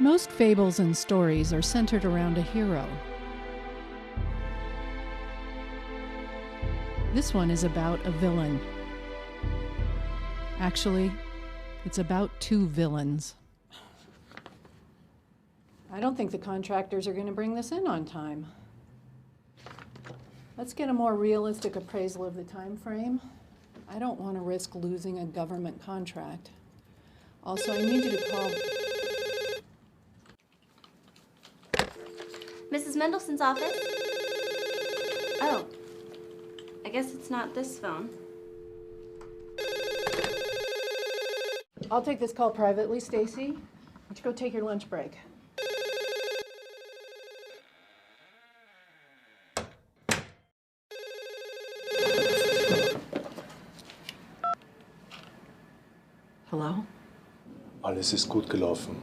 Most fables and stories are centered around a hero. This one is about a villain. Actually, it's about two villains. I don't think the contractors are going to bring this in on time. Let's get a more realistic appraisal of the time frame. I don't want to risk losing a government contract. Also, I need you to call... Mrs. Mendelssohn's office? Oh, I guess it's not this phone. I'll take this call privately, Stacy. Why don't you go take your lunch break? Hello? Alles ist gut gelaufen.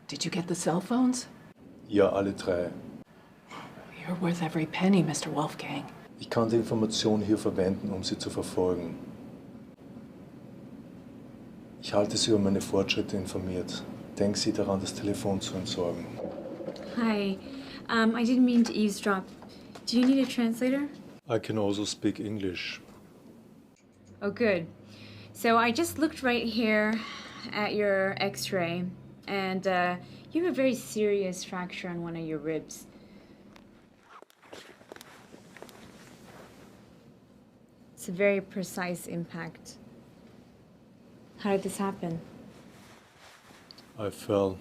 Did you get the cell phones? Ja, alle drei. You're worth every penny, Mr. Wolfgang. Ich kann die Information hier verwenden, um sie zu verfolgen. Ich halte Sie über meine Fortschritte informiert. Denken Sie daran, das Telefon zu entsorgen. Hi. I didn't mean to eavesdrop. Do you need a translator? I can also speak English. Oh, good. So I just looked right here at your x-ray, and you have a very serious fracture on one of your ribs. It's a very precise impact. How did this happen? I fell.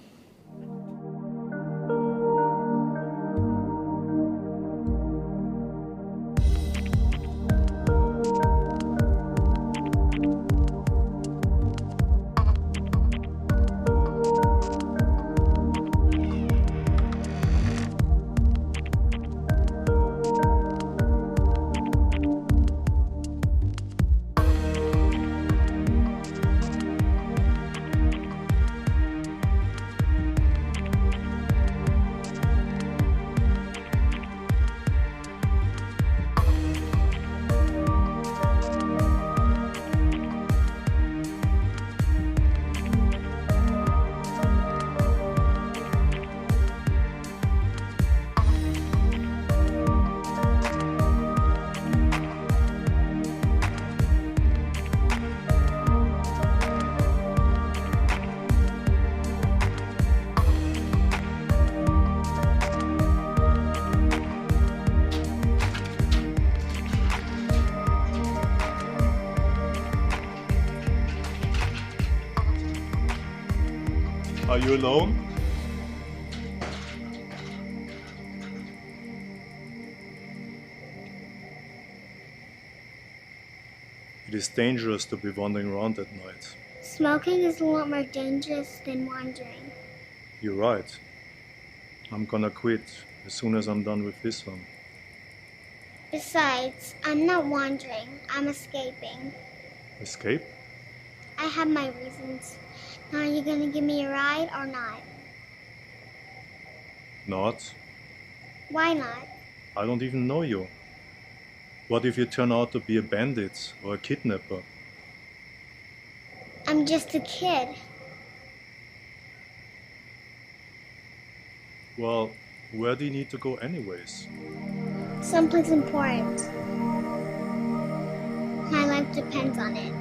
Are you alone? It is dangerous to be wandering around at night. Smoking is a lot more dangerous than wandering. You're right. I'm gonna quit as soon as I'm done with this one. Besides, I'm not wandering, I'm escaping. Escape? I have my reasons. Now, are you gonna give me a ride or not? Not. Why not? I don't even know you. What if you turn out to be a bandit or a kidnapper? I'm just a kid. Well, where do you need to go anyways? Someplace important. My life depends on it.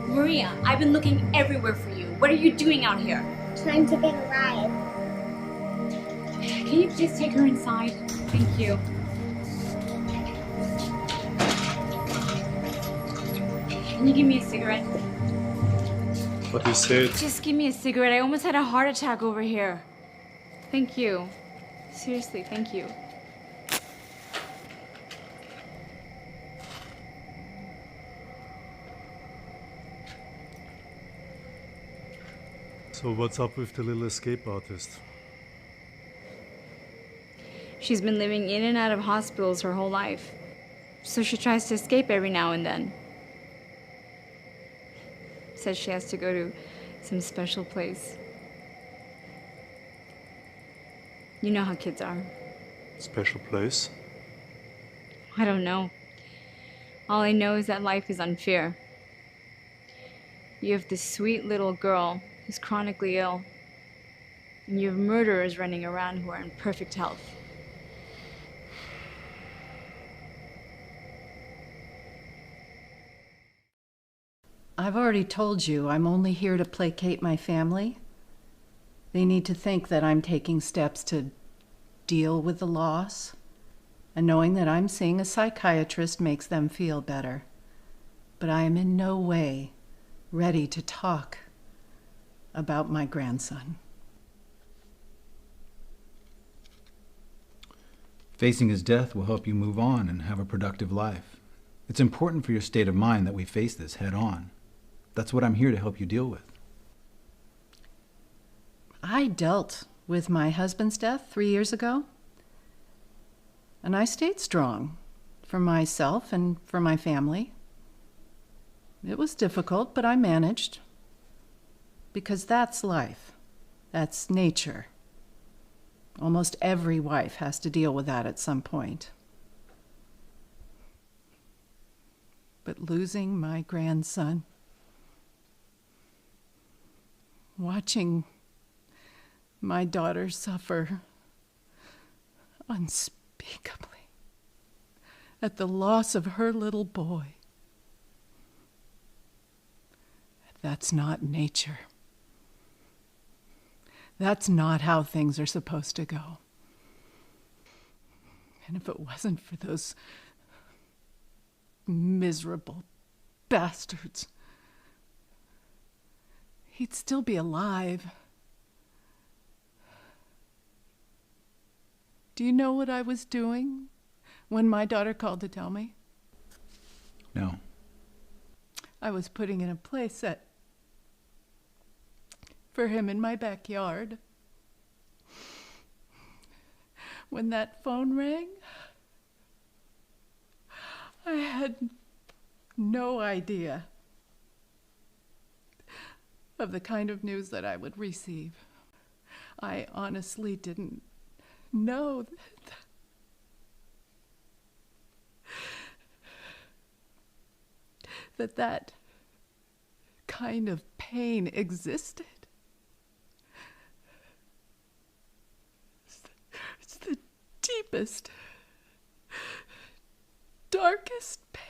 Maria, I've been looking everywhere for you. What are you doing out here? Trying to get a ride. Can you please take her inside? Thank you. Can you give me a cigarette? But you said... Just give me a cigarette. I almost had a heart attack over here. Thank you. Seriously, thank you. So what's up with the little escape artist? She's been living in and out of hospitals her whole life. So she tries to escape every now and then. Says she has to go to some special place. You know how kids are. Special place? I don't know. All I know is that life is unfair. You have this sweet little girl who's chronically ill, and you have murderers running around who are in perfect health. I've already told you I'm only here to placate my family. They need to think that I'm taking steps to deal with the loss, and knowing that I'm seeing a psychiatrist makes them feel better. But I am in no way ready to talk about my grandson. Facing his death will help you move on and have a productive life. It's important for your state of mind that we face this head on. That's what I'm here to help you deal with. I dealt with my husband's death 3 years ago, and I stayed strong for myself and for my family. It was difficult, but I managed. Because that's life. That's nature. Almost every wife has to deal with that at some point. But losing my grandson, watching my daughter suffer unspeakably at the loss of her little boy, that's not nature. That's not how things are supposed to go. And if it wasn't for those miserable bastards, he'd still be alive. Do you know what I was doing when my daughter called to tell me? No. I was putting in a play set for him in my backyard. When that phone rang, I had no idea of the kind of news that I would receive. I honestly didn't know that kind of pain existed. It's the deepest, darkest pain.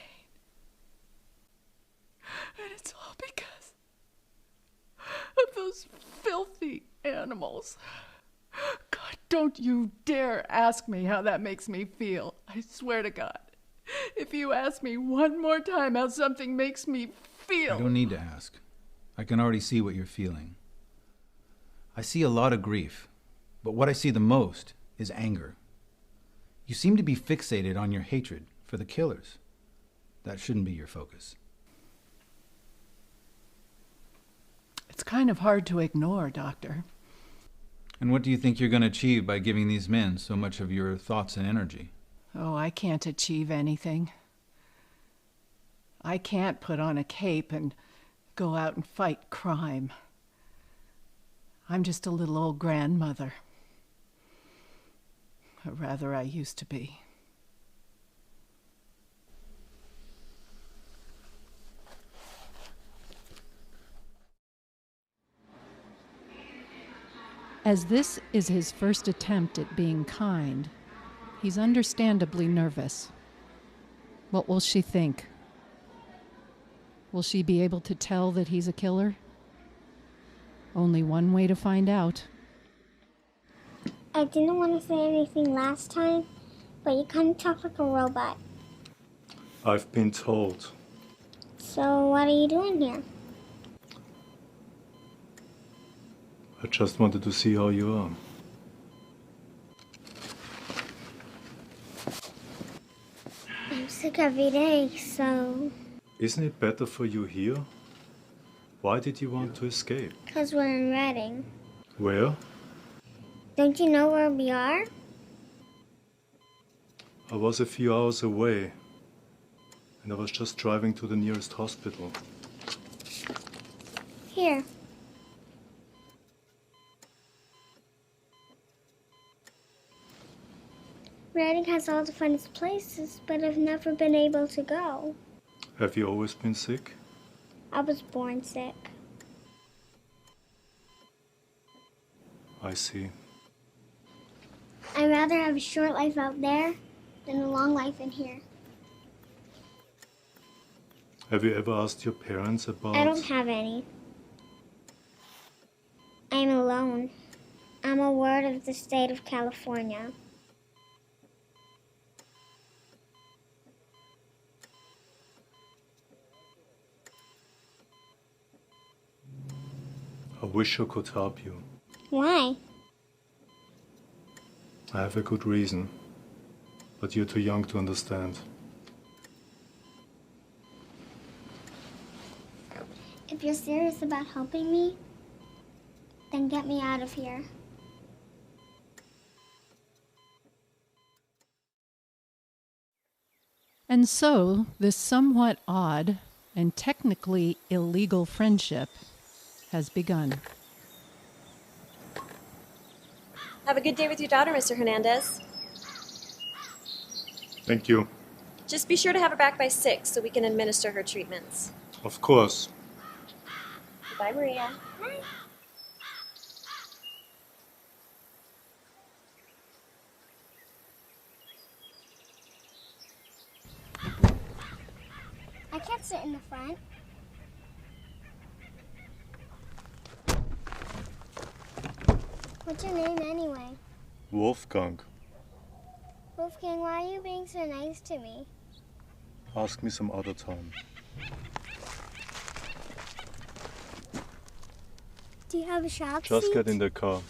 And it's all because of those filthy animals. God, don't you dare ask me how that makes me feel. I swear to God. If you ask me one more time how something makes me feel... I don't need to ask. I can already see what you're feeling. I see a lot of grief, but what I see the most is anger. You seem to be fixated on your hatred for the killers. That shouldn't be your focus. It's kind of hard to ignore, Doctor. And what do you think you're going to achieve by giving these men so much of your thoughts and energy? Oh, I can't achieve anything. I can't put on a cape and go out and fight crime. I'm just a little old grandmother. Or rather, I used to be. As this is his first attempt at being kind, he's understandably nervous. What will she think? Will she be able to tell that he's a killer? Only one way to find out. I didn't want to say anything last time, but you kind of talk like a robot. I've been told. So what are you doing here? I just wanted to see how you are. I'm sick every day, so... Isn't it better for you here? Why did you want to escape? Because we're in Reading. Where? Don't you know where we are? I was a few hours away, and I was just driving to the nearest hospital. Here. Reading has all the funnest places, but I've never been able to go. Have you always been sick? I was born sick. I see. I'd rather have a short life out there than a long life in here. Have you ever asked your parents about... I don't have any. I'm alone. I'm a ward of the state of California. I wish I could help you. Why? I have a good reason, but you're too young to understand. If you're serious about helping me, then get me out of here. And so, this somewhat odd and technically illegal friendship has begun. Have a good day with your daughter, Mr. Hernandez. Thank you. Just be sure to have her back by 6 so we can administer her treatments. Of course. Bye, Maria. I can't sit in the front. What's your name anyway? Wolfgang, Wolfgang, why are you being so nice to me? ask me some other time. Do you have a shop Just seat? get in the car.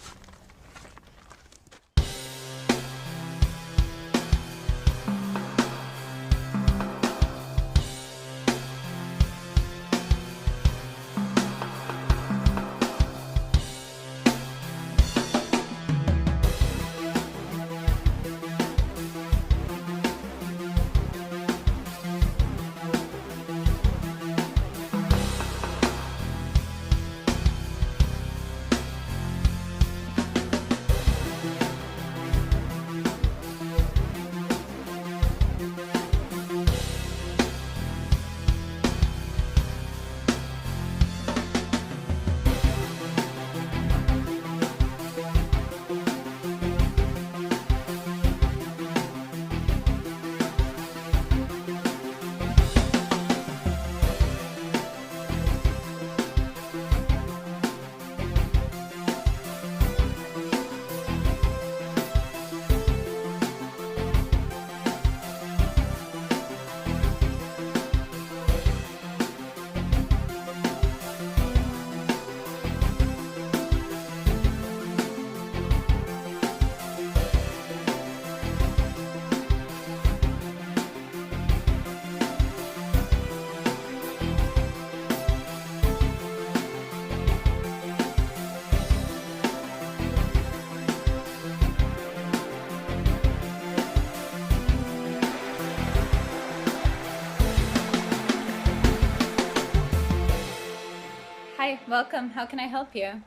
Hi, welcome. How can I help you?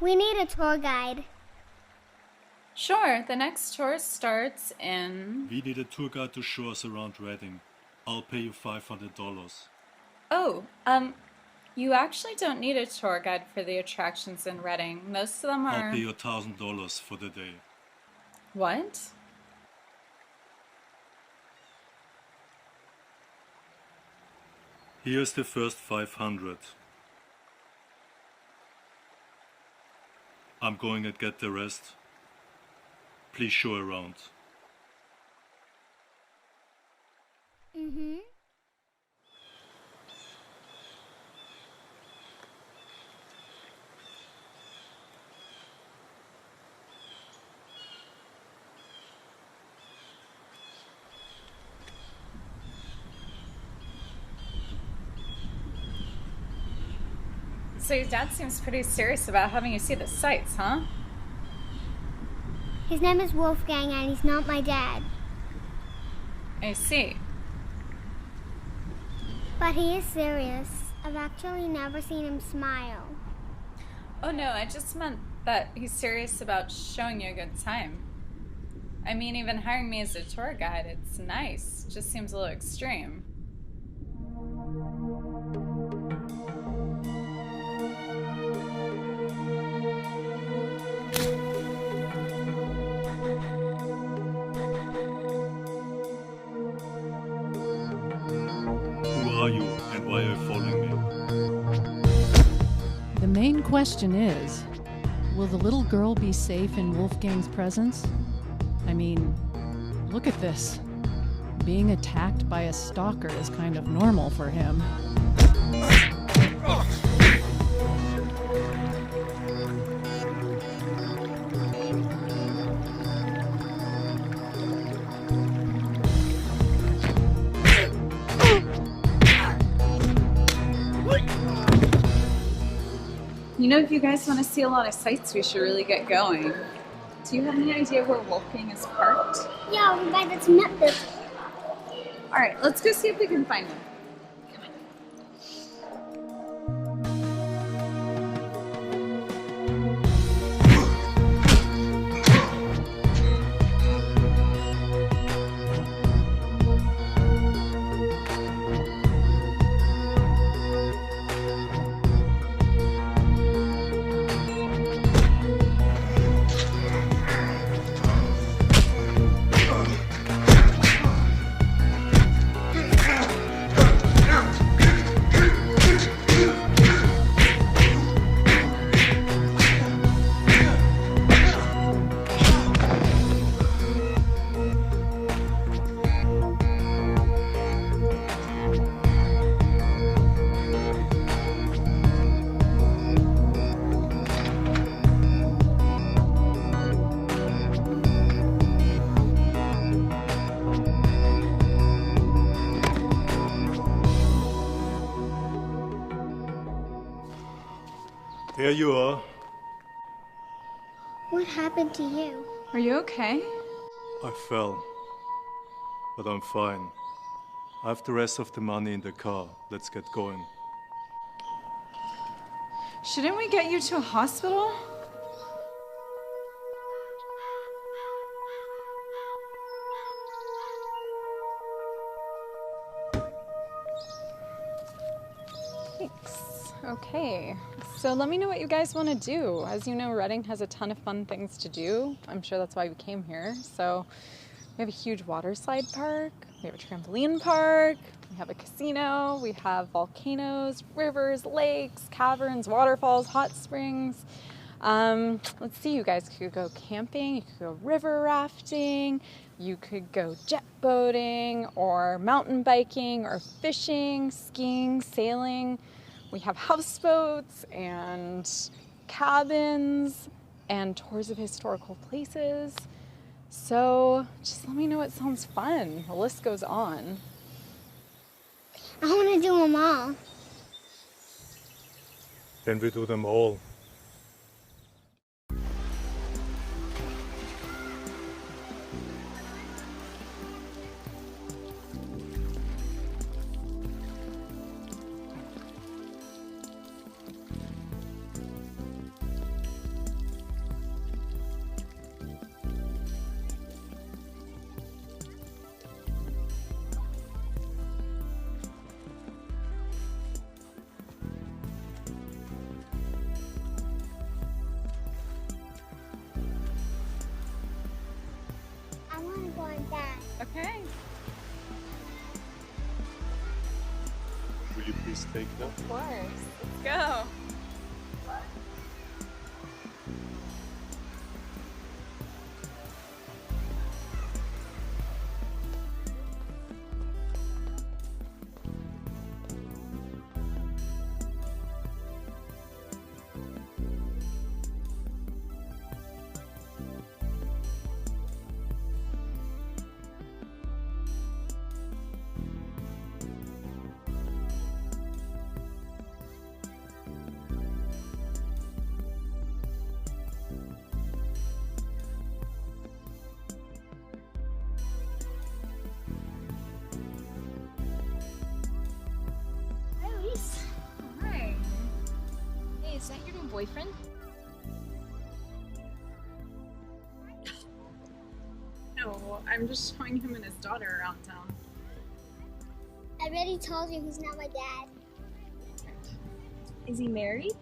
We need a tour guide. Sure, the next tour starts in... We need a tour guide to show us around Reading. I'll pay you $500. Oh, you actually don't need a tour guide for the attractions in Reading. Most of them are... I'll pay you $1,000 for the day. What? Here's the first 500. I'm going to get the rest. Please show around. Mm-hmm. So your dad seems pretty serious about having you see the sights, huh? His name is Wolfgang and he's not my dad. I see. But he is serious. I've actually never seen him smile. Oh no, I just meant that he's serious about showing you a good time. I mean, even hiring me as a tour guide, it's nice. Just seems a little extreme. Who are you and why are you following me? The main question is, will the little girl be safe in Wolfgang's presence? I mean, look at this. Being attacked by a stalker is kind of normal for him. You know, if you guys want to see a lot of sights, we should really get going. Do you have any idea where Wolfgang is parked? Yeah, over by the cement building. Alright, let's go see if we can find him. There you are. What happened to you? Are you okay? I fell. But I'm fine. I have the rest of the money in the car. Let's get going. Shouldn't we get you to a hospital? Thanks. Okay, so let me know what you guys want to do. As you know, Reading has a ton of fun things to do. I'm sure that's why we came here. So we have a huge water slide park, we have a trampoline park, we have a casino, we have volcanoes, rivers, lakes, caverns, waterfalls, hot springs. Let's see, you guys could go camping, you could go river rafting, you could go jet boating or mountain biking or fishing, skiing, sailing. We have houseboats and cabins and tours of historical places. So just let me know what sounds fun. The list goes on. I want to do them all. Then we do them all. I want to go on that. Okay. Will you please take them? Of course. Let's go. Hi. Hey, is that your new boyfriend? No, I'm just showing him and his daughter around town. I already told you he's not my dad. Is he married?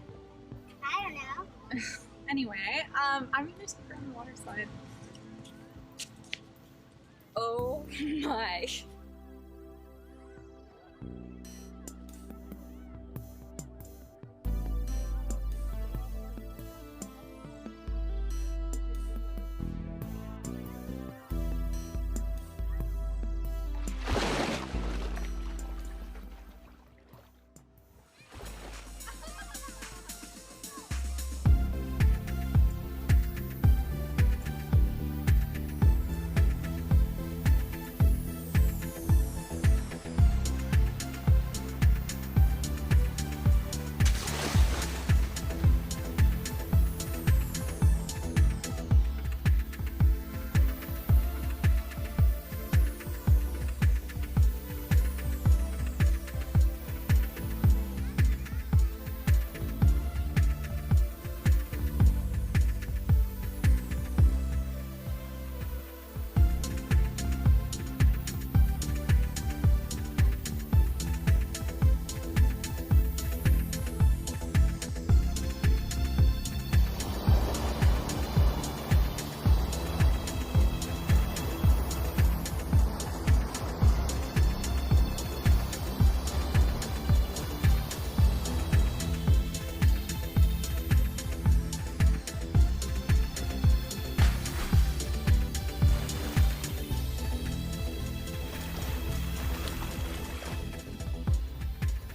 I don't know. Anyway, I'm gonna take her on the water slide. Oh my.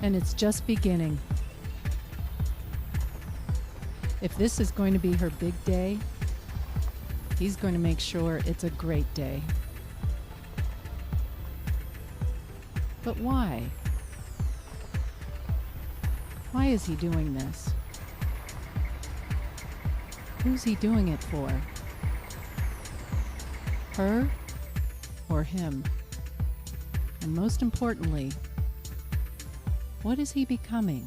And it's just beginning. If this is going to be her big day, he's going to make sure it's a great day. But why? Why is he doing this? Who's he doing it for? Her or him? And most importantly, what is he becoming?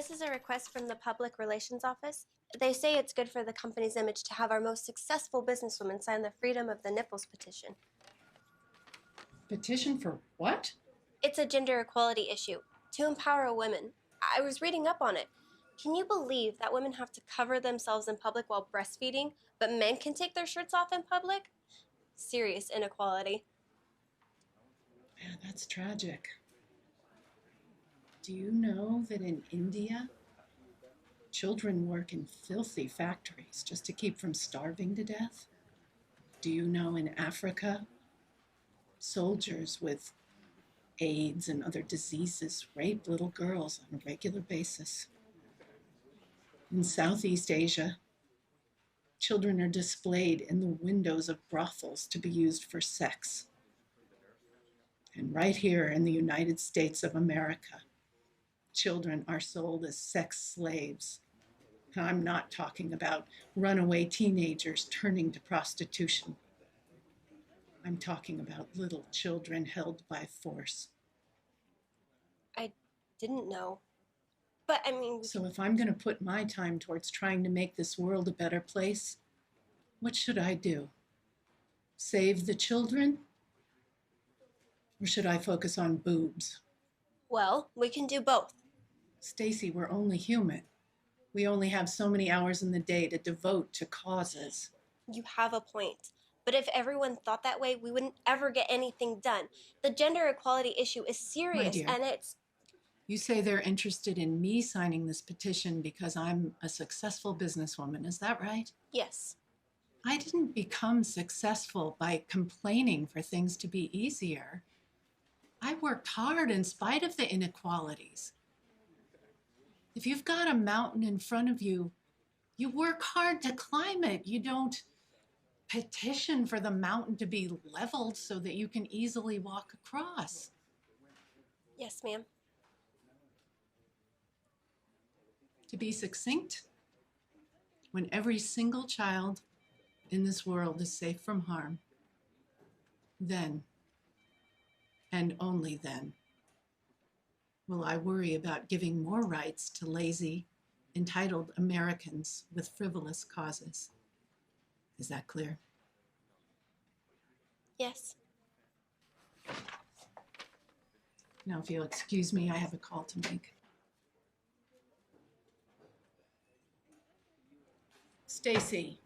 This is a request from the Public Relations Office. They say it's good for the company's image to have our most successful businesswoman sign the Freedom of the Nipples petition. Petition for what? It's a gender equality issue, to empower women. I was reading up on it. Can you believe that women have to cover themselves in public while breastfeeding, but men can take their shirts off in public? Serious inequality. Yeah, that's tragic. Do you know that in India, children work in filthy factories just to keep from starving to death? Do you know in Africa, soldiers with AIDS and other diseases rape little girls on a regular basis? In Southeast Asia, children are displayed in the windows of brothels to be used for sex. And right here in the United States of America, children are sold as sex slaves. I'm not talking about runaway teenagers turning to prostitution. I'm talking about little children held by force. I didn't know. But I mean... So if I'm going to put my time towards trying to make this world a better place, what should I do? Save the children? Or should I focus on boobs? Well, we can do both. Stacy, we're only human. We only have so many hours in the day to devote to causes. You have a point. But if everyone thought that way, we wouldn't ever get anything done. The gender equality issue is serious, My dear, and it's... You say they're interested in me signing this petition because I'm a successful businesswoman. Is that right? Yes. I didn't become successful by complaining for things to be easier. I worked hard in spite of the inequalities. If you've got a mountain in front of you, you work hard to climb it. You don't petition for the mountain to be leveled so that you can easily walk across. Yes, ma'am. To be succinct, when every single child in this world is safe from harm, then, and only then, will I worry about giving more rights to lazy, entitled Americans with frivolous causes. Is that clear? Yes. Now, if you'll excuse me, I have a call to make. Stacy,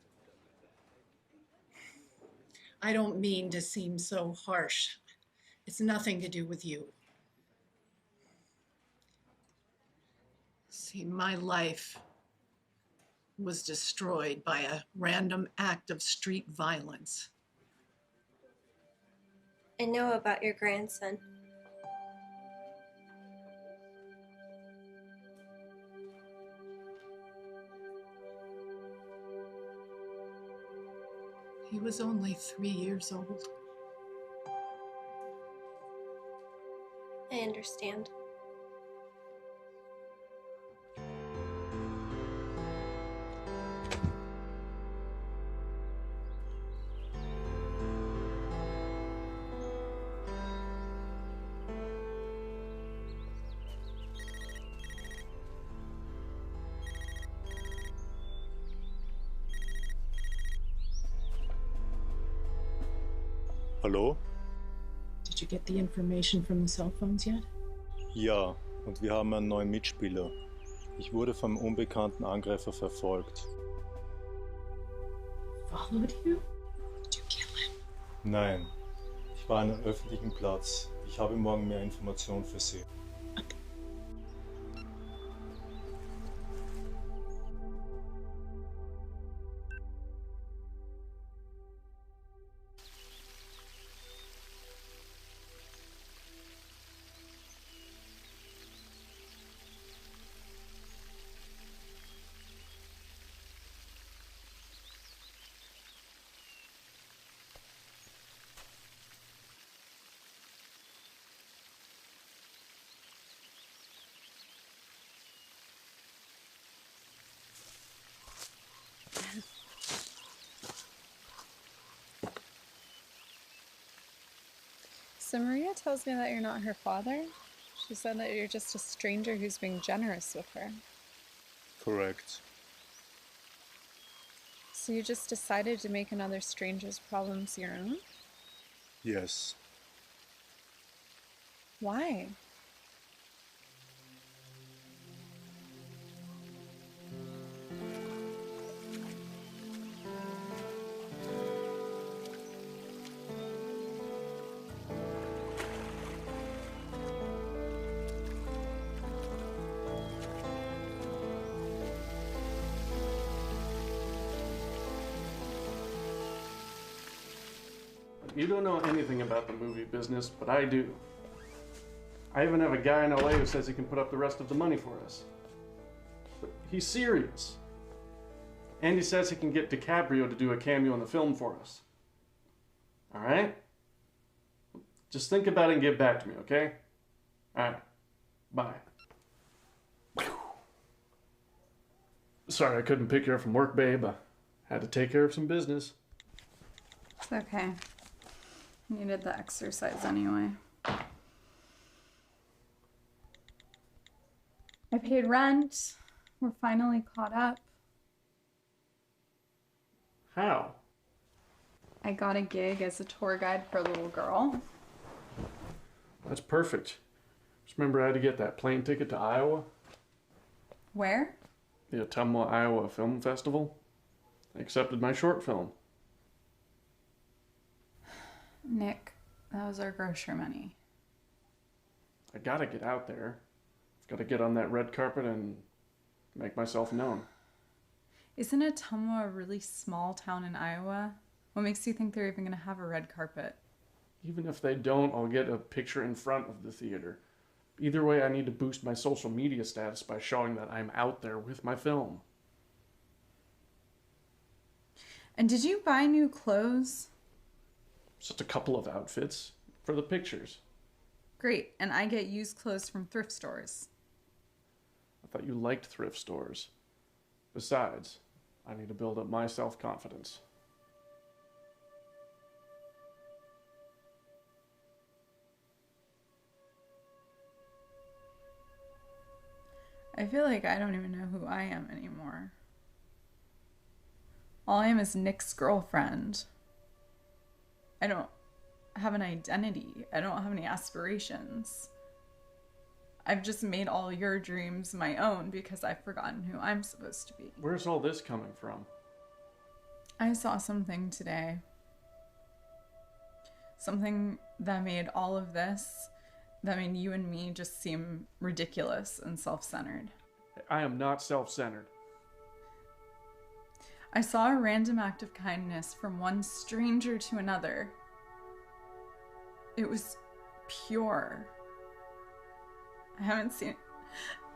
I don't mean to seem so harsh. It's nothing to do with you. See, my life was destroyed by a random act of street violence. I know about your grandson. He was only 3 years old. I understand. Hallo? Did you get the information from the cell phones yet? Ja, und wir haben einen neuen Mitspieler. Ich wurde vom unbekannten Angreifer verfolgt. Followed you? Did you kill him? Nein, ich war an einem öffentlichen Platz. Ich habe morgen mehr Informationen für Sie. So Maria tells me that you're not her father. She said that you're just a stranger who's being generous with her. Correct. So you just decided to make another stranger's problems your own? Yes. Why? You don't know anything about the movie business, but I do. I even have a guy in LA who says he can put up the rest of the money for us. But he's serious. And he says he can get DiCaprio to do a cameo in the film for us. All right? Just think about it and get back to me, okay? All right. Bye. Sorry I couldn't pick you up from work, babe. I had to take care of some business. It's okay. Needed the exercise anyway. I paid rent. We're finally caught up. How? I got a gig as a tour guide for a little girl. That's perfect. Just remember I had to get that plane ticket to Iowa. Where? The Ottumwa, Iowa Film Festival. They accepted my short film. Nick, that was our grocery money. I gotta get out there. I've gotta get on that red carpet and make myself known. Isn't Ottumwa a really small town in Iowa? What makes you think they're even gonna have a red carpet? Even if they don't, I'll get a picture in front of the theater. Either way, I need to boost my social media status by showing that I'm out there with my film. And did you buy new clothes? Just a couple of outfits for the pictures. Great, and I get used clothes from thrift stores. I thought you liked thrift stores. Besides, I need to build up my self-confidence. I feel like I don't even know who I am anymore. All I am is Nick's girlfriend. I don't have an identity. I don't have any aspirations. I've just made all your dreams my own because I've forgotten who I'm supposed to be. Where's all this coming from? I saw something today. Something that made all of this, that made you and me just seem ridiculous and self-centered. I am not self-centered. I saw a random act of kindness from one stranger to another. It was pure. I haven't seen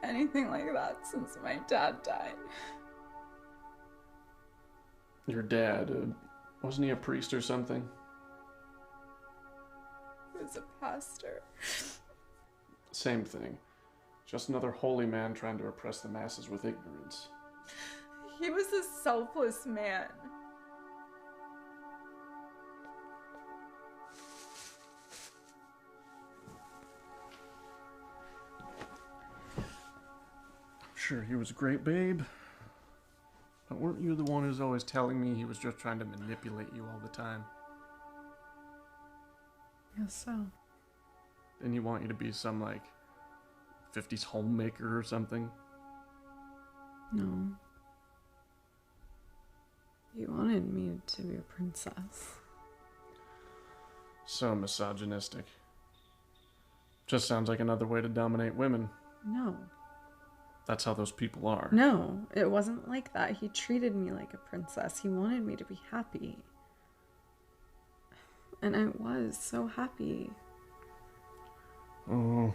anything like that since my dad died. Your dad, wasn't he a priest or something? He was a pastor. Same thing. Just another holy man trying to oppress the masses with ignorance. He was a selfless man. Sure, he was a great babe. But weren't you the one who's always telling me he was just trying to manipulate you all the time? Yes, so. Didn't he want you to be some, 50s homemaker or something? No. He wanted me to be a princess. So misogynistic. Just sounds like another way to dominate women. No. That's how those people are. No, it wasn't like that. He treated me like a princess. He wanted me to be happy. And I was so happy. Oh.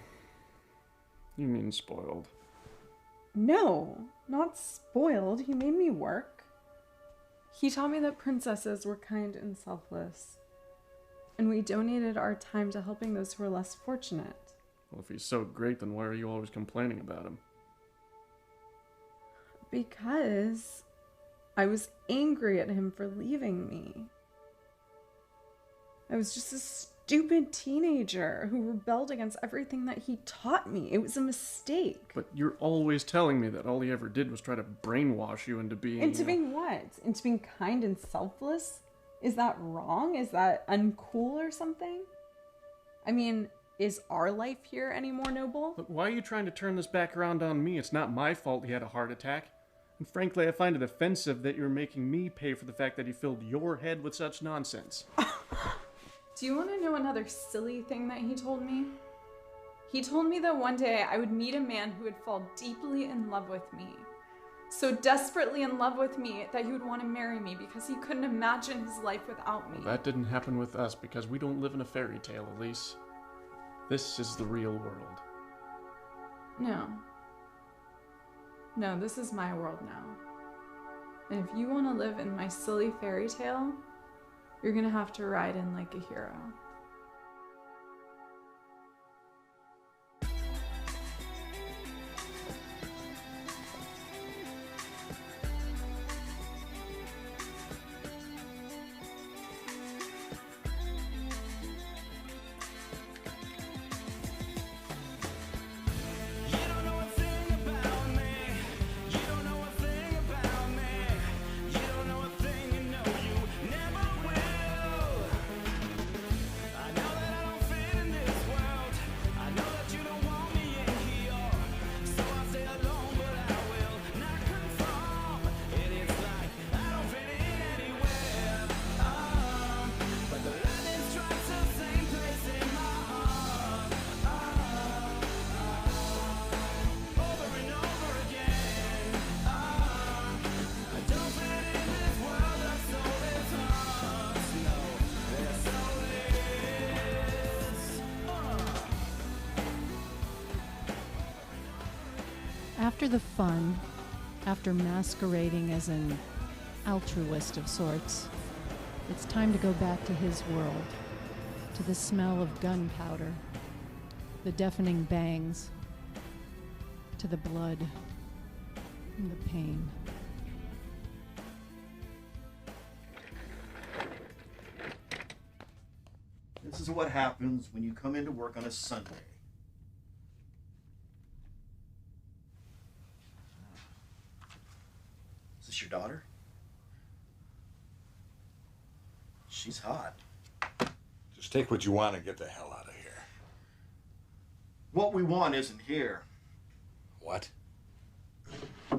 You mean spoiled. No, not spoiled. He made me work. He taught me that princesses were kind and selfless. And we donated our time to helping those who were less fortunate. Well, if he's so great, then why are you always complaining about him? Because I was angry at him for leaving me. I was just a stupid teenager who rebelled against everything that he taught me. It was a mistake. But you're always telling me that all he ever did was try to brainwash you into being... Into being what? Into being kind and selfless? Is that wrong? Is that uncool or something? I mean, is our life here any more noble? But why are you trying to turn this back around on me? It's not my fault he had a heart attack. And frankly, I find it offensive that you're making me pay for the fact that he filled your head with such nonsense. Do you want to know another silly thing that he told me? He told me that one day I would meet a man who would fall deeply in love with me. So desperately in love with me that he would want to marry me because he couldn't imagine his life without me. Well, that didn't happen with us because we don't live in a fairy tale, Elise. This is the real world. No. No, this is my world now. And if you want to live in my silly fairy tale, you're gonna have to ride in like a hero. After the fun, after masquerading as an altruist of sorts, it's time to go back to his world, to the smell of gunpowder, the deafening bangs, to the blood and the pain. This is what happens when you come into work on a Sunday. Is this your daughter? She's hot. Just take what you want and get the hell out of here. What we want isn't here. What? We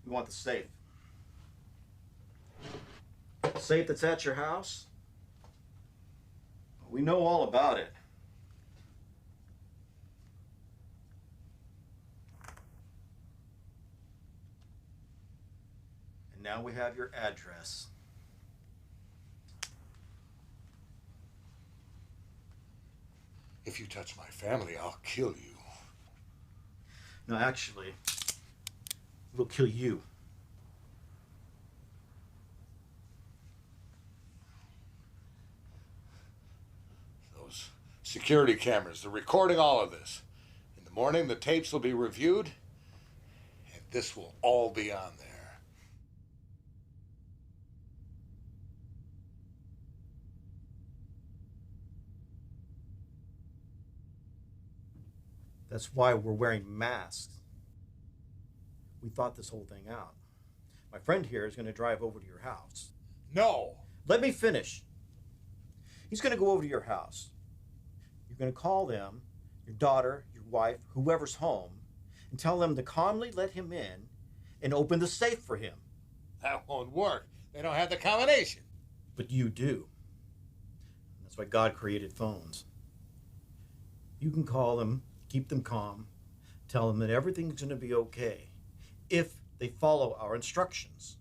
want the safe. The safe that's at your house? We know all about it. And now we have your address. If you touch my family, I'll kill you. No, actually, we'll kill you. Those security cameras, they're recording all of this. In the morning, the tapes will be reviewed, and this will all be on there. That's why we're wearing masks. We thought this whole thing out. My friend here is going to drive over to your house. No! Let me finish. He's going to go over to your house. You're going to call them, your daughter, your wife, whoever's home, and tell them to calmly let him in and open the safe for him. That won't work. They don't have the combination. But you do. That's why God created phones. You can call them, keep them calm, tell them that everything's going to be okay if they follow our instructions.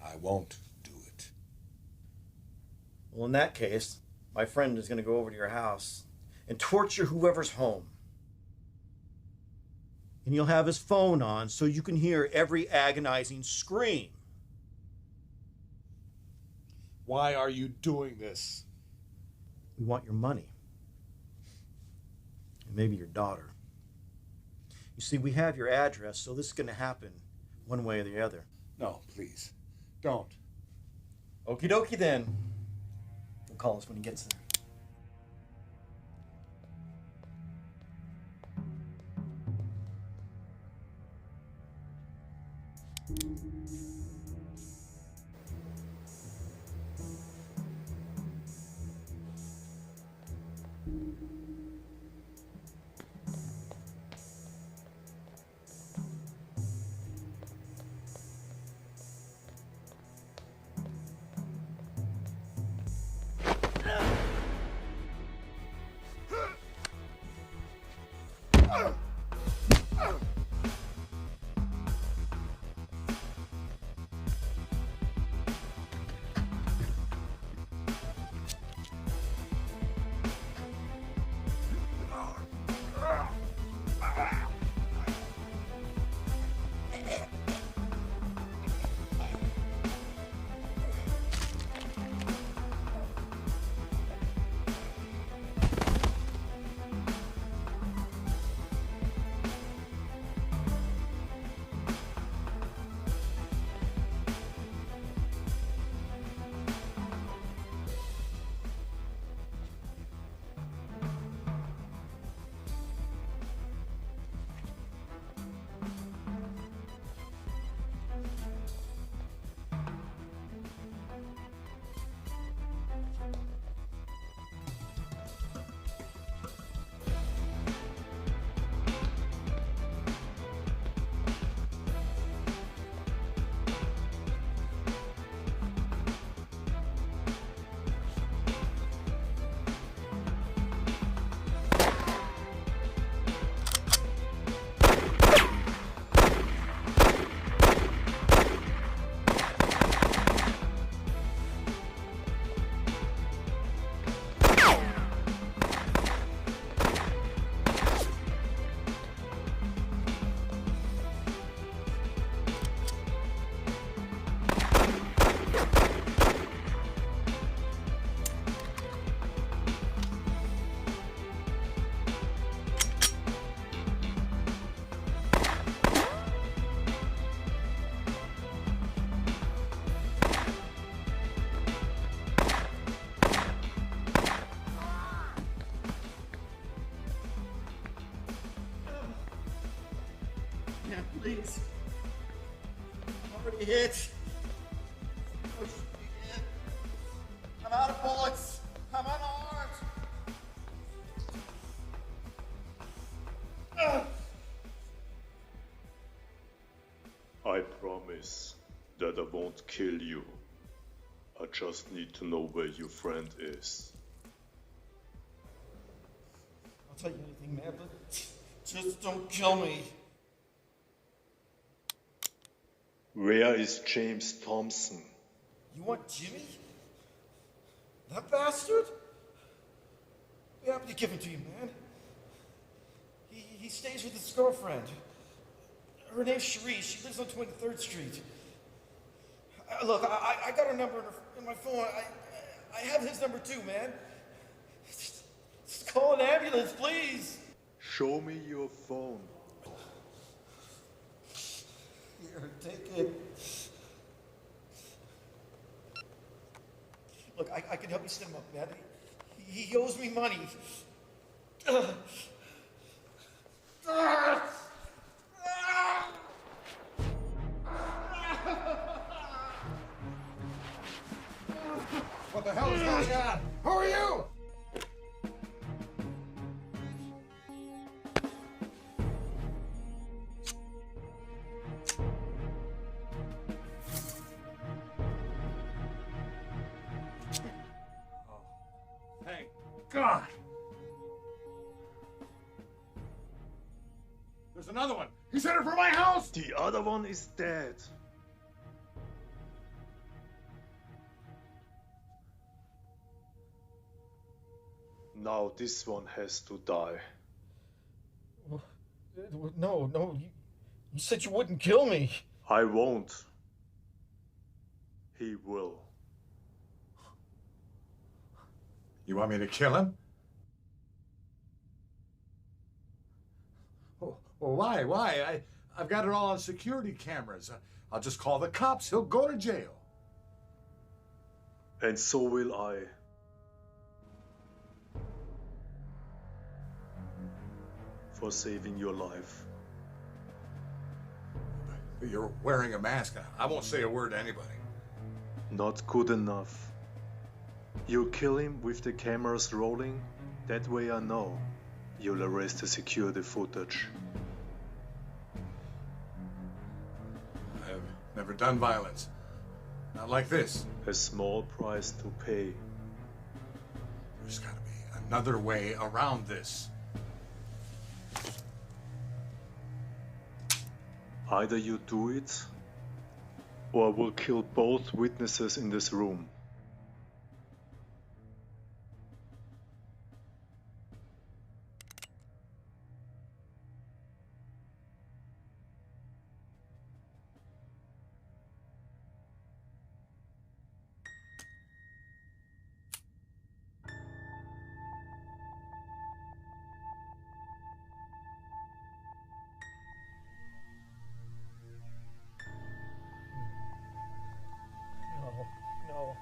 I won't do it. Well, in that case, my friend is going to go over to your house and torture whoever's home. And you'll have his phone on so you can hear every agonizing scream. Why are you doing this? We want your money. And maybe your daughter. You see, we have your address, so this is going to happen one way or the other. No, please. Don't. Okie dokie then. He'll call us when he gets there. Please. I'm already hit. I'm out of bullets. I'm unarmed. I promise that I won't kill you. I just need to know where your friend is. I'll tell you anything, man, but just don't kill me. Where is James Thompson? You want Jimmy? That bastard? Be happy to give him to you, man. He stays with his girlfriend. Her name's Cherie. She lives on 23rd Street. Look, I got her number in my phone. I have his number too, man. Just call an ambulance, please. Show me your phone. Here, take it. Look, I can help you set him up, man. He owes me money. What the hell is going on? Who are you? Thank God. There's another one. He's headed for my house. The other one is dead. Now this one has to die. No, you said you wouldn't kill me. I won't. He will. You want me to kill him? Well, why? I've got it all on security cameras. I'll just call the cops. He'll go to jail. And so will I. For saving your life. But you're wearing a mask. I won't say a word to anybody. Not good enough. You kill him with the cameras rolling, that way I know you'll erase the security footage. I've never done violence. Not like this. A small price to pay. There's gotta be another way around this. Either you do it, or I will kill both witnesses in this room. No,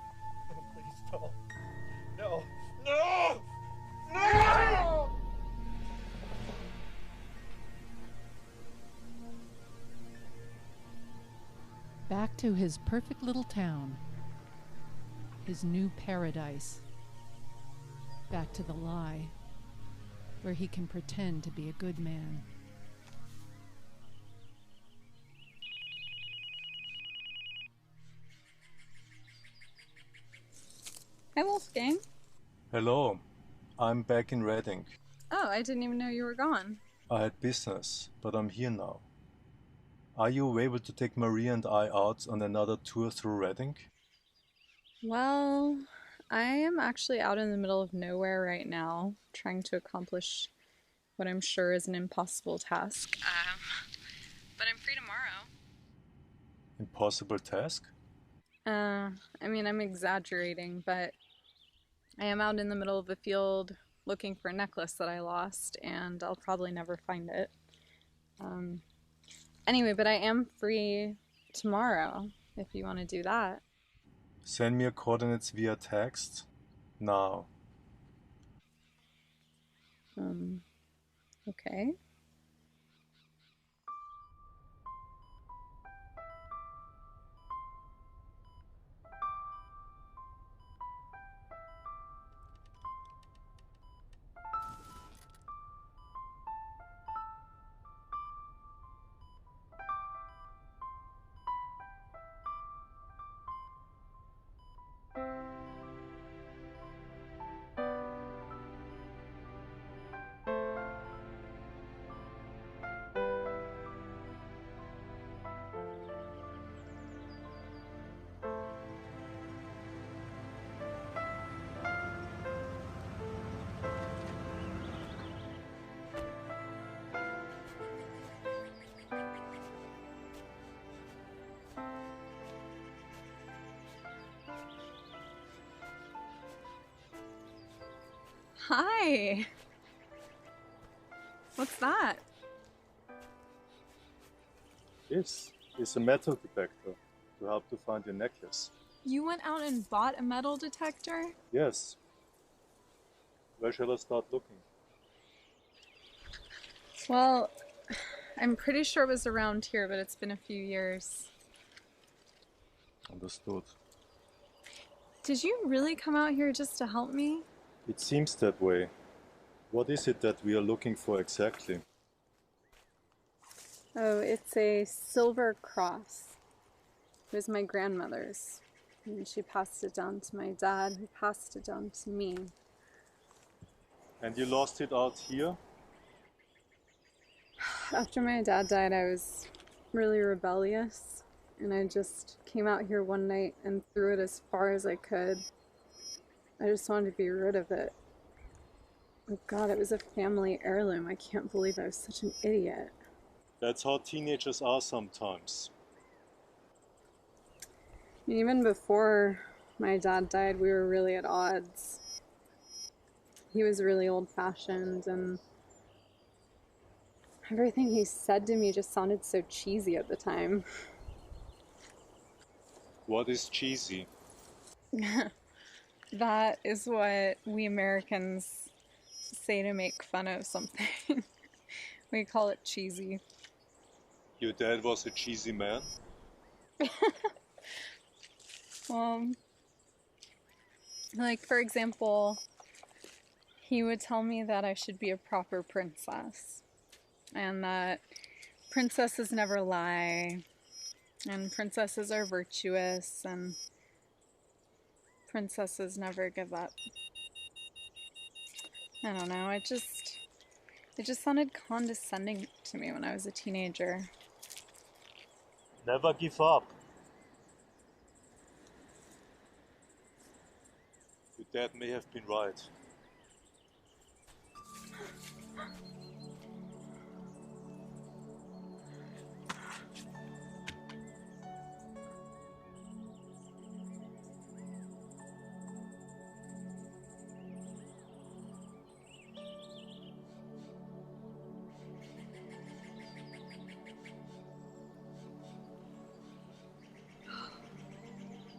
please don't. No, no, no! Back to his perfect little town, his new paradise. Back to the lie, where he can pretend to be a good man. Hi, Wolfgang. Hello, I'm back in Reading. Oh, I didn't even know you were gone. I had business, but I'm here now. Are you able to take Maria and I out on another tour through Reading? Well, I am actually out in the middle of nowhere right now, trying to accomplish what I'm sure is an impossible task. But I'm free tomorrow. Impossible task? I mean, I'm exaggerating, but I am out in the middle of the field looking for a necklace that I lost, and I'll probably never find it. Anyway, but I am free tomorrow, if you want to do that. Send me your coordinates via text now. Okay. Hi! What's that? This is a metal detector to help to find your necklace. You went out and bought a metal detector? Yes. Where shall I start looking? Well, I'm pretty sure it was around here, but it's been a few years. Understood. Did you really come out here just to help me? It seems that way. What is it that we are looking for exactly? Oh, it's a silver cross. It was my grandmother's. And she passed it down to my dad, who passed it down to me. And you lost it out here? After my dad died, I was really rebellious. And I just came out here one night and threw it as far as I could. I just wanted to be rid of it. Oh God, it was a family heirloom. I can't believe I was such an idiot. That's how teenagers are sometimes. Even before my dad died, we were really at odds. He was really old-fashioned, and everything he said to me just sounded so cheesy at the time. What is cheesy? That is what we Americans say to make fun of something. We call it cheesy. Your dad was a cheesy man? Like, for example, he would tell me that I should be a proper princess, and that princesses never lie, and princesses are virtuous, and princesses never give up. I don't know, it just sounded condescending to me when I was a teenager. Never give up. Your dad may have been right.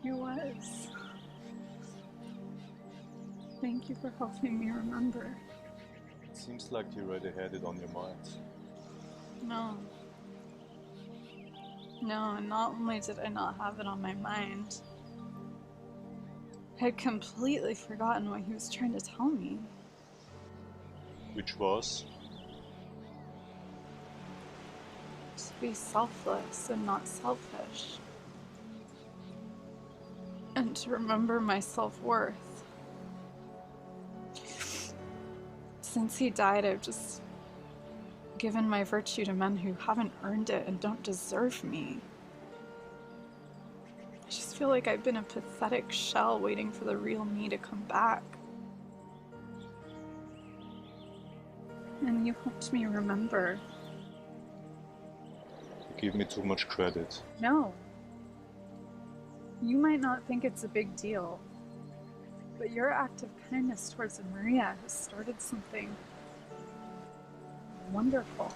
He was. Thank you for helping me remember. It seems like you already had it on your mind. No. No, and not only did I not have it on my mind, I had completely forgotten what he was trying to tell me. Which was? To be selfless and not selfish. And to remember my self-worth. Since he died, I've just given my virtue to men who haven't earned it and don't deserve me. I just feel like I've been a pathetic shell waiting for the real me to come back. And you helped me remember. You give me too much credit. No. You might not think it's a big deal, but your act of kindness towards Maria has started something wonderful.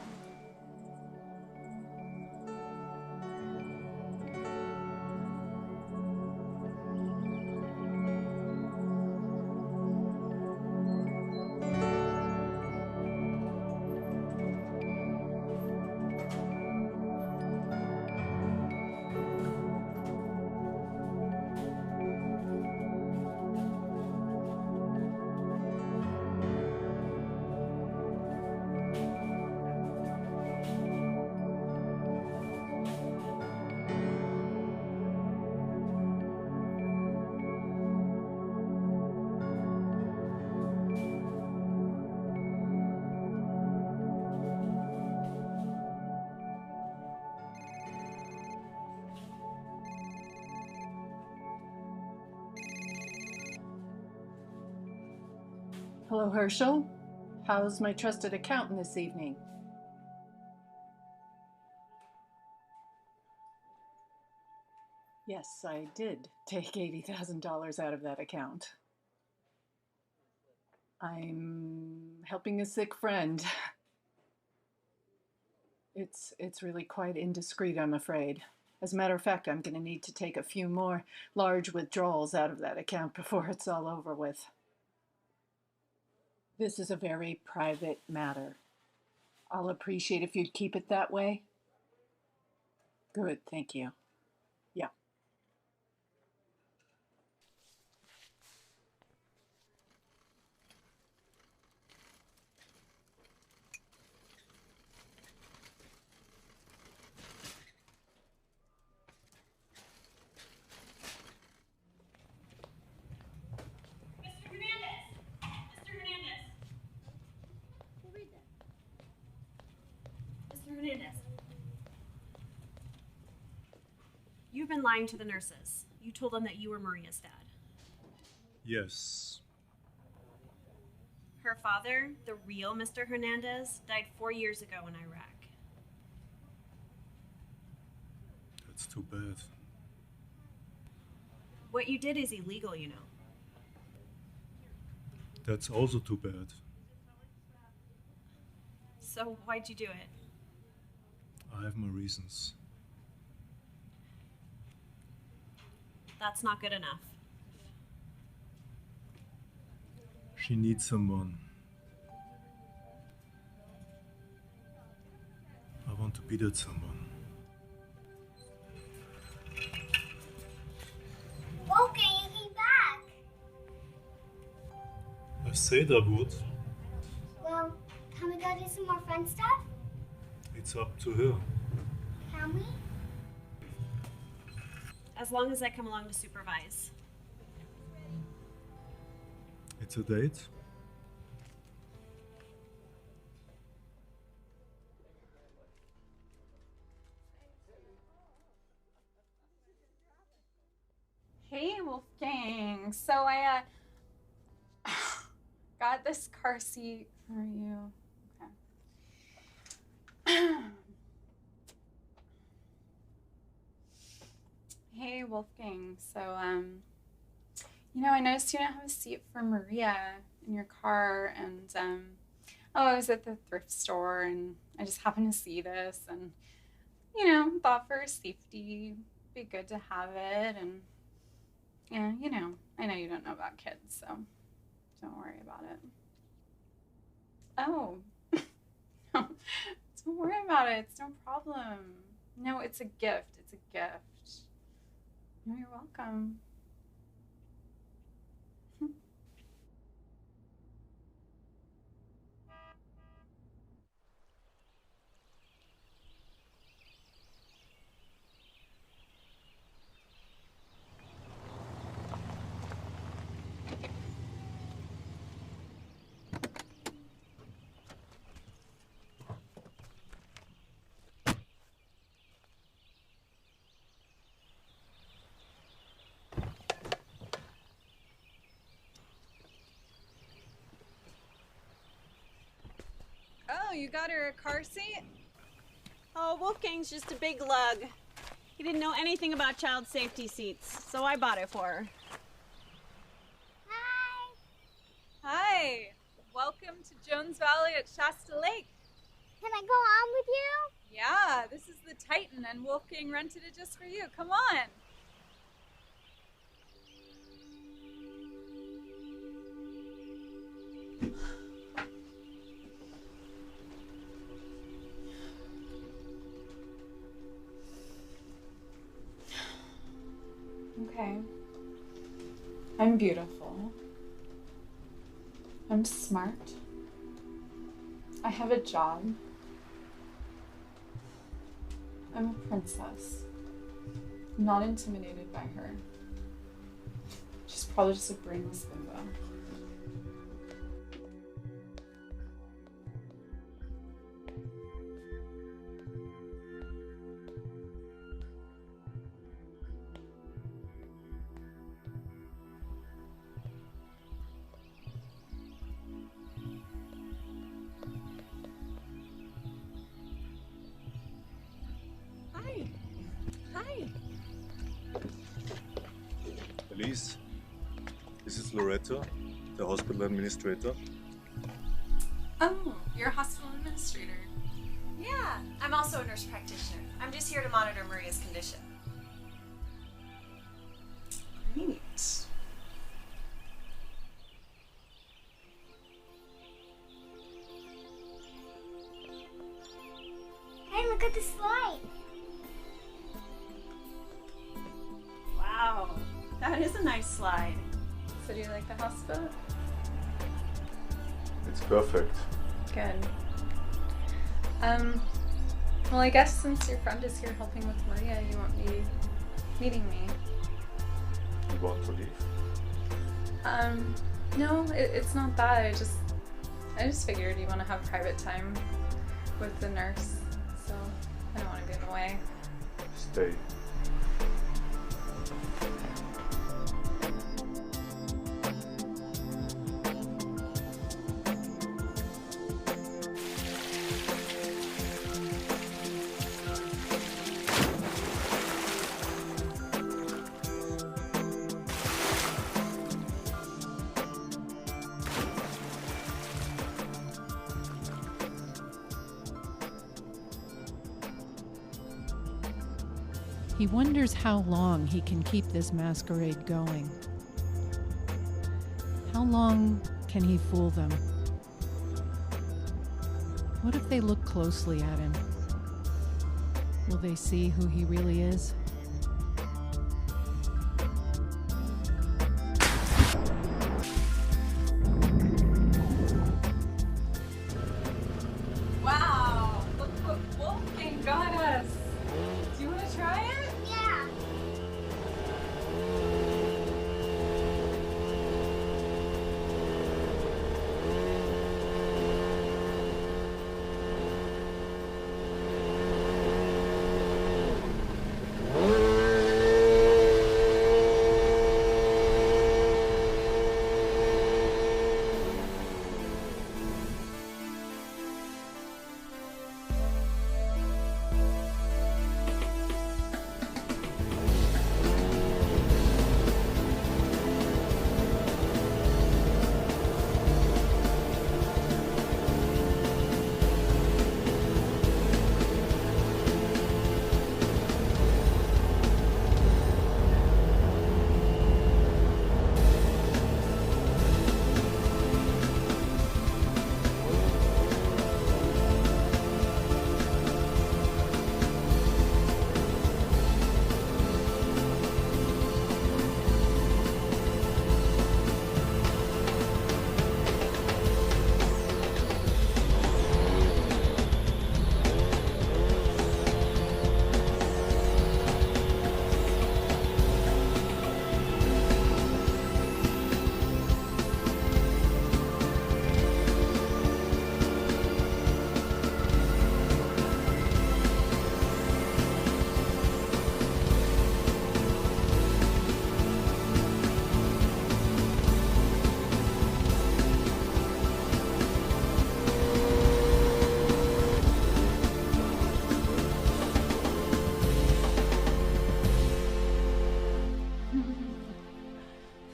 Hello, Herschel. How's my trusted accountant this evening? Yes, I did take $80,000 out of that account. I'm helping a sick friend. It's really quite indiscreet, I'm afraid. As a matter of fact, I'm going to need to take a few more large withdrawals out of that account before it's all over with. This is a very private matter. I'll appreciate if you'd keep it that way. Good, thank you. Yeah. You've been lying to the nurses. You told them that you were Maria's dad. Yes. Her father, the real Mr. Hernandez, died 4 years ago in Iraq. That's too bad. What you did is illegal, you know. That's also too bad. So why'd you do it? I have my reasons. That's not good enough. She needs someone. I want to be that someone. Okay, you came back. I said I would. Well, can we go do some more fun stuff? It's up to her. Can we? As long as I come along to supervise. It's a date. Hey, Wolfgang. So I got this car seat for you. Okay. Hey, Wolfgang. So I noticed you don't have a seat for Maria in your car, and I was at the thrift store and I just happened to see this, and thought for her safety, it'd be good to have it. And yeah, I know you don't know about kids, so don't worry about it. Oh, no, don't worry about it. It's no problem. No, it's a gift. It's a gift. No, you're welcome. Oh, you got her a car seat? Oh, Wolfgang's just a big lug. He didn't know anything about child safety seats, so I bought it for her. Hi. Hi. Welcome to Jones Valley at Shasta Lake. Can I go on with you? Yeah, this is the Titan, and Wolfgang rented it just for you. Come on. Okay. I'm beautiful. I'm smart. I have a job. I'm a princess. I'm not intimidated by her. She's probably just a brainless bimbo. Hi. Elise, this is Loretta, the hospital administrator. Oh, you're a hospital administrator. Yeah, I'm also a nurse practitioner. I'm just here to monitor Maria's condition. Great. Hey, look at the slide. Wow, that is a nice slide. So do you like the hospital? It's perfect. Good. Well, I guess since your friend is here helping with Maria, you won't be meeting me. You want to leave? No, it's not that. I just figured you want to have private time with the nurse, so I don't want to be in the way. Stay. He wonders how long he can keep this masquerade going. How long can he fool them? What if they look closely at him? Will they see who he really is? Wow, look what Wolfgang got us. Do you want to try it? Yeah.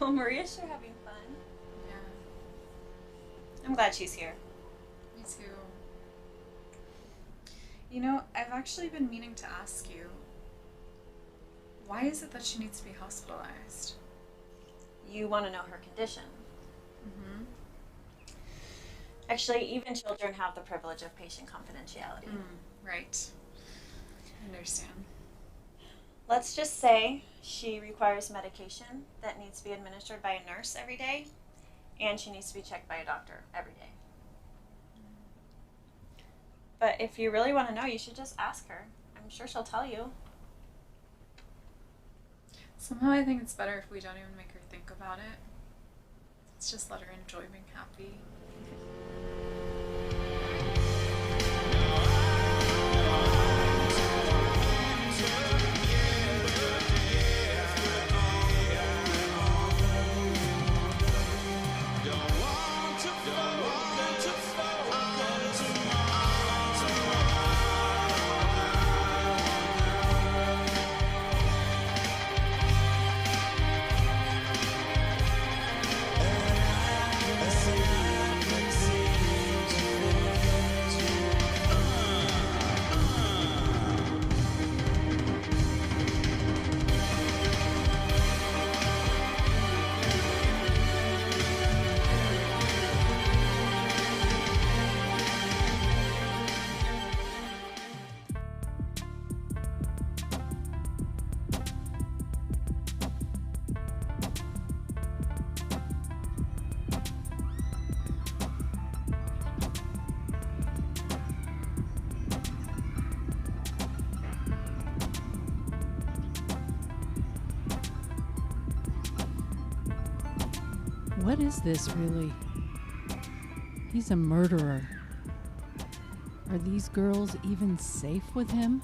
Well, Maria's sure having fun. Yeah, I'm glad she's here. me too. You know, I've actually been meaning to ask you, why is it that she needs to be hospitalized? You want to know her condition. Mm-hmm. Actually, even children have the privilege of patient confidentiality. Right. I understand. Let's just say she requires medication that needs to be administered by a nurse every day, and she needs to be checked by a doctor every day. But if you really want to know, you should just ask her. I'm sure she'll tell you. Somehow I think it's better if we don't even make her think about it. Let's just let her enjoy being happy. What is this really? He's a murderer. Are these girls even safe with him?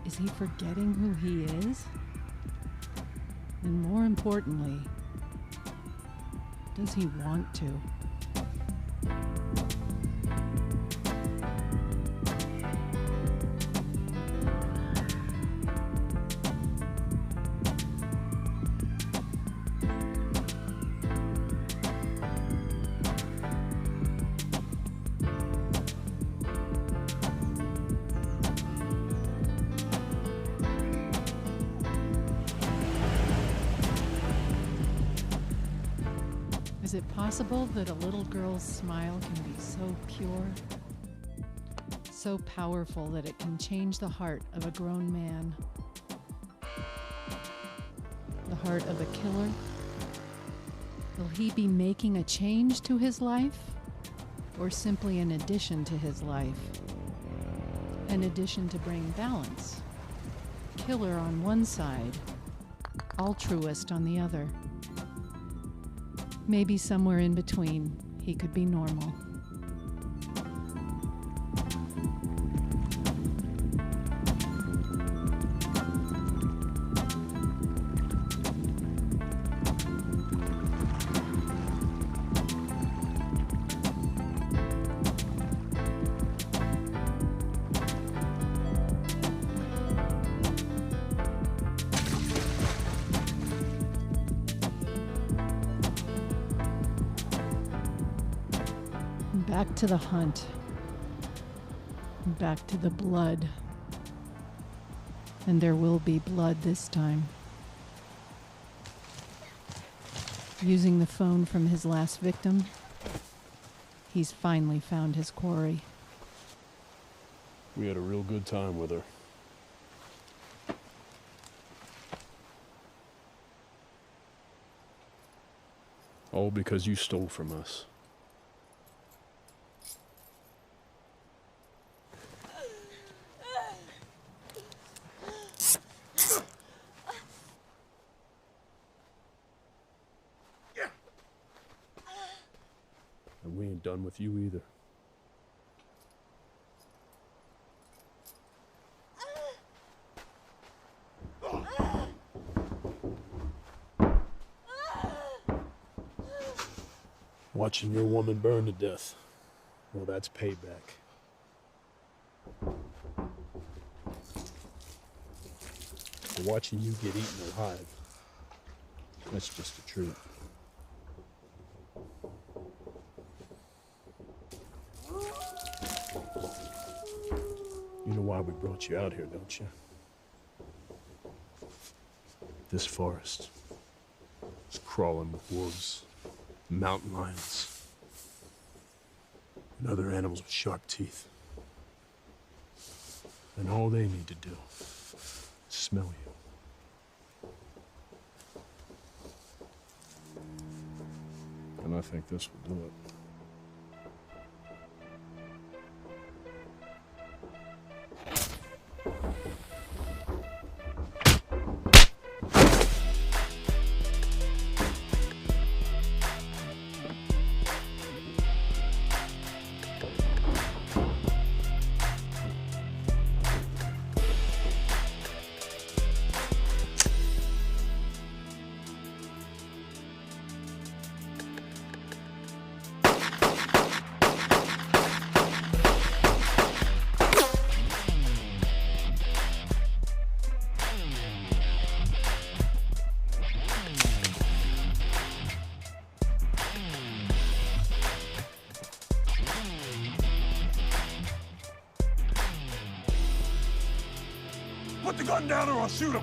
Is he forgetting who he is? And more importantly, does he want to? Is it possible that a little girl's smile can be so pure, so powerful that it can change the heart of a grown man? The heart of a killer? Will he be making a change to his life, or simply an addition to his life? An addition to bring balance. Killer on one side, altruist on the other. Maybe somewhere in between, he could be normal. Back to the hunt. Back to the blood. And there will be blood this time. Using the phone from his last victim, he's finally found his quarry. We had a real good time with her. All because you stole from us. And we ain't done with you either. Watching your woman burn to death, well, that's payback. For watching you get eaten alive, that's just a treat. You know why we brought you out here, don't you? This forest is crawling with wolves, mountain lions, and other animals with sharp teeth. And all they need to do is smell you. And I think this will do it. Put the gun down or I'll shoot him!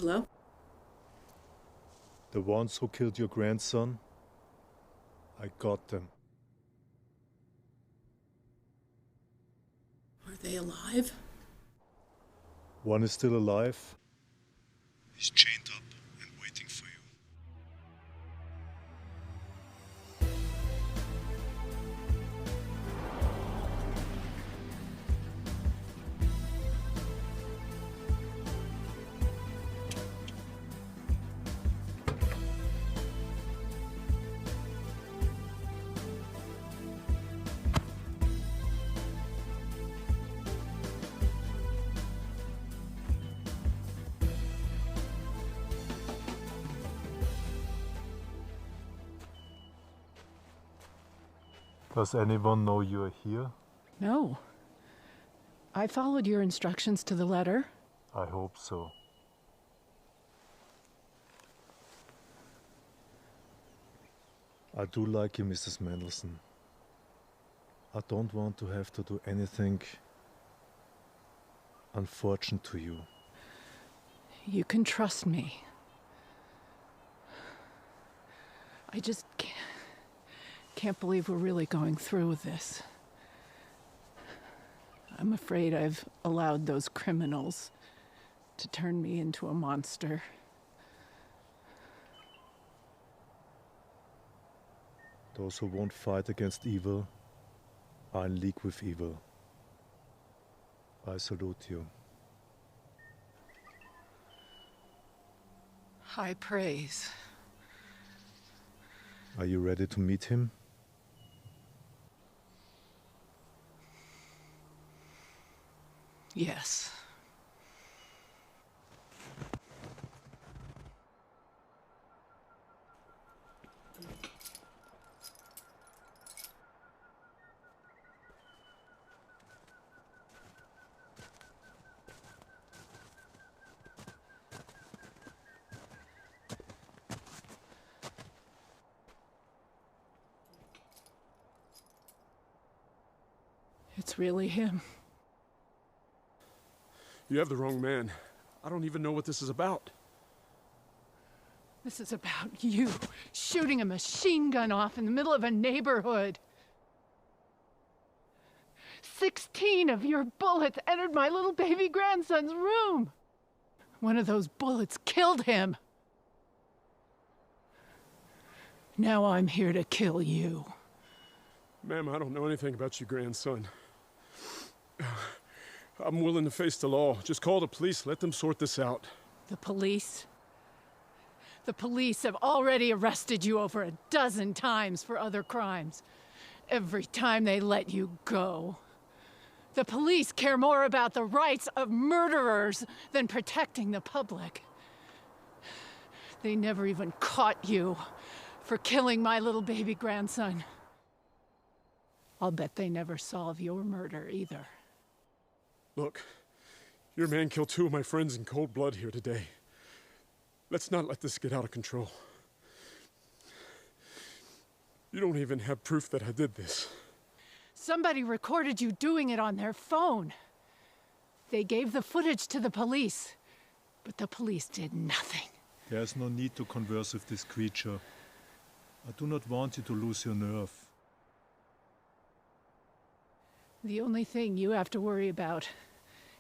Hello? The ones who killed your grandson, I got them. Are they alive? One is still alive. He's chained up and waiting for you. Does anyone know you're here? No. I followed your instructions to the letter. I hope so. I do like you, Mrs. Mendelssohn. I don't want to have to do anything unfortunate to you. You can trust me. I just can't believe we're really going through with this. I'm afraid I've allowed those criminals to turn me into a monster. Those who won't fight against evil are in league with evil. I salute you. High praise. Are you ready to meet him? Yes. It's really him. You have the wrong man. I don't even know what this is about. This is about you shooting a machine gun off in the middle of a neighborhood. 16 of your bullets entered my little baby grandson's room. One of those bullets killed him. Now I'm here to kill you. Ma'am, I don't know anything about your grandson. I'm willing to face the law. Just call the police. Let them sort this out. The police? The police have already arrested you over a dozen times for other crimes. Every time they let you go. The police care more about the rights of murderers than protecting the public. They never even caught you for killing my little baby grandson. I'll bet they never solve your murder either. Look, your man killed 2 of my friends in cold blood here today. Let's not let this get out of control. You don't even have proof that I did this. Somebody recorded you doing it on their phone. They gave the footage to the police, but the police did nothing. There's no need to converse with this creature. I do not want you to lose your nerve. The only thing you have to worry about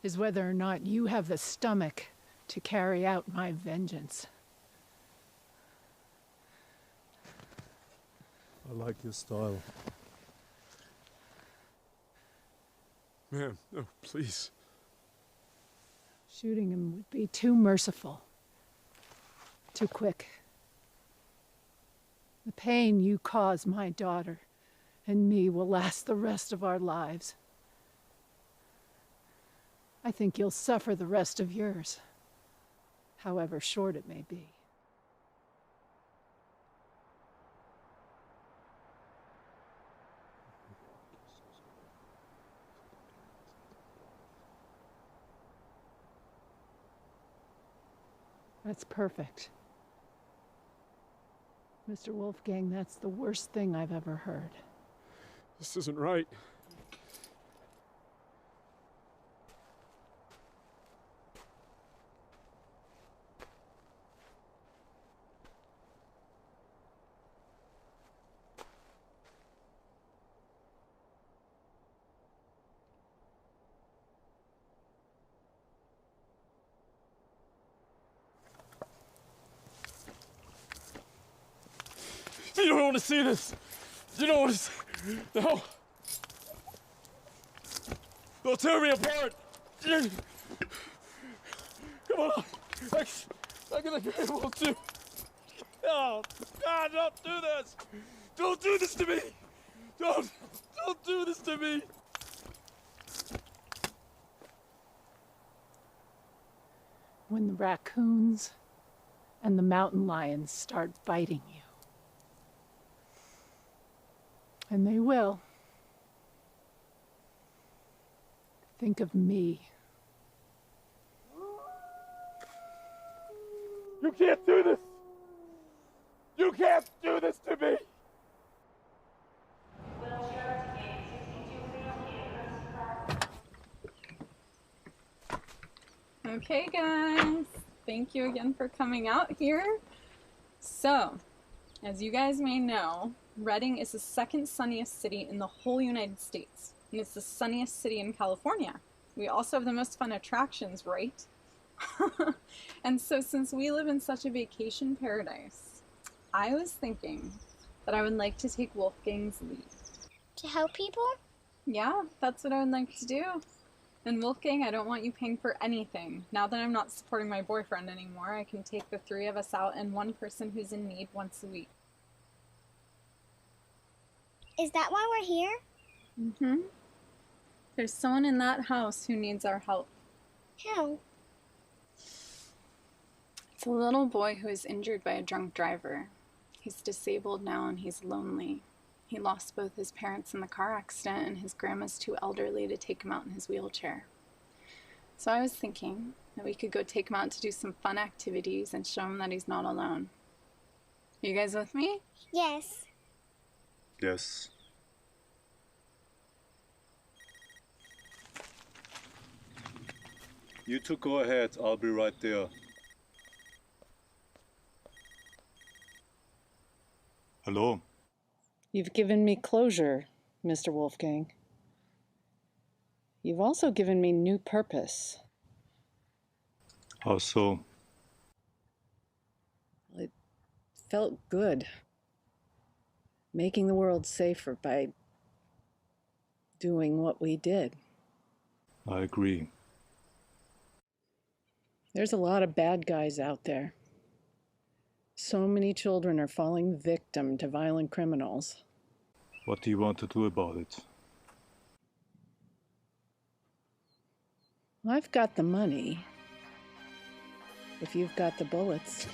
is whether or not you have the stomach to carry out my vengeance. I like your style. Ma'am, no, please. Shooting him would be too merciful. Too quick. The pain you cause my daughter and me will last the rest of our lives. I think you'll suffer the rest of yours, however short it may be. That's perfect. Mr. Wolfgang, that's the worst thing I've ever heard. This isn't right. want to see this. You don't want to see... No. They'll tear me apart. Come on. I'm gonna be able to... Oh, God, don't do this. Don't do this to me. Don't do this to me. When the raccoons and the mountain lions start biting you. And they will. Think of me. You can't do this. You can't do this to me. Okay, guys. Thank you again for coming out here. So, as you guys may know, Redding is the second sunniest city in the whole United States, and it's the sunniest city in California. We also have the most fun attractions, right? And so since we live in such a vacation paradise, I was thinking that I would like to take Wolfgang's lead. To help people? Yeah, that's what I would like to do. And Wolfgang, I don't want you paying for anything. Now that I'm not supporting my boyfriend anymore, I can take the three of us out and one person who's in need once a week. Is that why we're here? Mm-hmm. There's someone in that house who needs our help. How? It's a little boy who is injured by a drunk driver. He's disabled now and he's lonely. He lost both his parents in the car accident, and his grandma's too elderly to take him out in his wheelchair. So I was thinking that we could go take him out to do some fun activities and show him that he's not alone. You guys with me? Yes. Yes. You two go ahead, I'll be right there. Hello? You've given me closure, Mr. Wolfgang. You've also given me new purpose. How so? It felt good. Making the world safer by doing what we did. I agree. There's a lot of bad guys out there. So many children are falling victim to violent criminals. What do you want to do about it? I've got the money. If you've got the bullets.